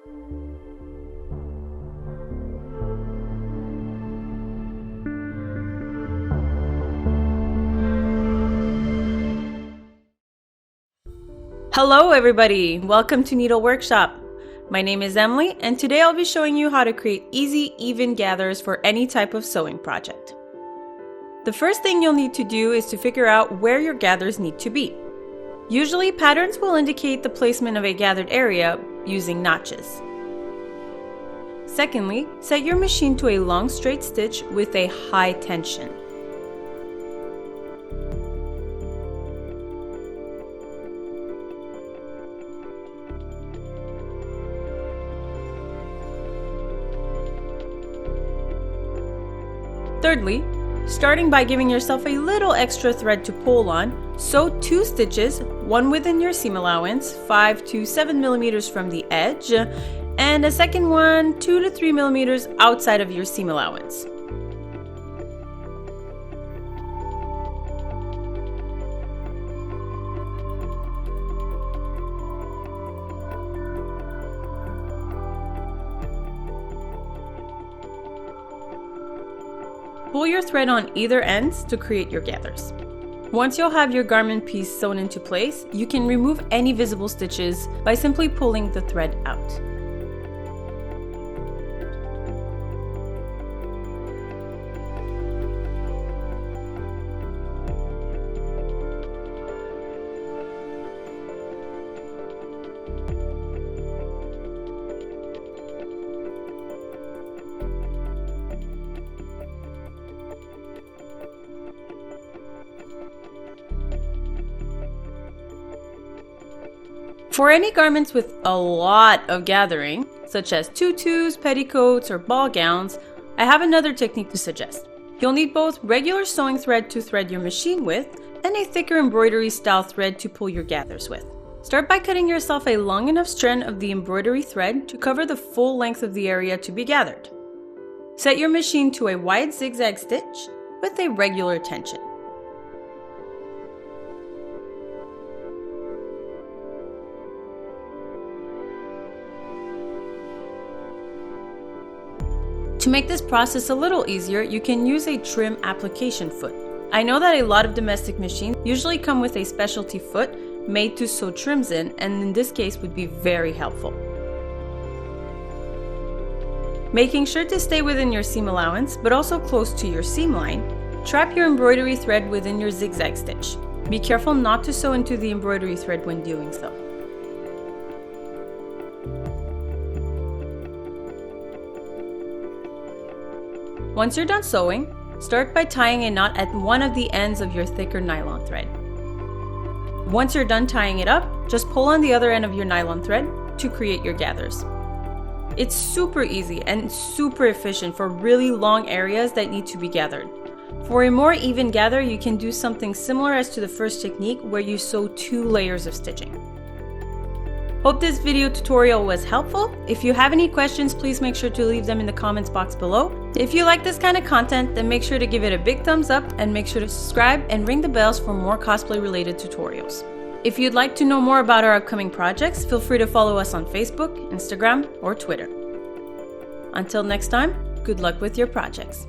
Hello everybody, welcome to Needle Workshop. My name is Emily and today I'll be showing you how to create easy, even gathers for any type of sewing project. The first thing you'll need to do is to figure out where your gathers need to be. Usually patterns will indicate the placement of a gathered area using notches. Secondly, set your machine to a long straight stitch with a high tension. Thirdly, starting by giving yourself a little extra thread to pull on, sew 2 stitches, one within your seam allowance, 5 to 7 millimeters from the edge, and a second one 2 to 3 millimeters outside of your seam allowance. Pull your thread on either ends to create your gathers. Once you'll have your garment piece sewn into place, you can remove any visible stitches by simply pulling the thread out. For any garments with a lot of gathering, such as tutus, petticoats, or ball gowns, I have another technique to suggest. You'll need both regular sewing thread to thread your machine with and a thicker embroidery style thread to pull your gathers with. Start by cutting yourself a long enough strand of the embroidery thread to cover the full length of the area to be gathered. Set your machine to a wide zigzag stitch with a regular tension. To make this process a little easier, you can use a trim application foot. I know that a lot of domestic machines usually come with a specialty foot made to sew trims in, and in this case would be very helpful. Making sure to stay within your seam allowance, but also close to your seam line, trap your embroidery thread within your zigzag stitch. Be careful not to sew into the embroidery thread when doing so. Once you're done sewing, start by tying a knot at one of the ends of your thicker nylon thread. Once you're done tying it up, just pull on the other end of your nylon thread to create your gathers. It's super easy and super efficient for really long areas that need to be gathered. For a more even gather, you can do something similar as to the first technique where you sew 2 layers of stitching. Hope this video tutorial was helpful. If you have any questions, please make sure to leave them in the comments box below. If you like this kind of content, then make sure to give it a big thumbs up and make sure to subscribe and ring the bells for more cosplay related tutorials. If you'd like to know more about our upcoming projects, feel free to follow us on Facebook, Instagram, or Twitter. Until next time, good luck with your projects.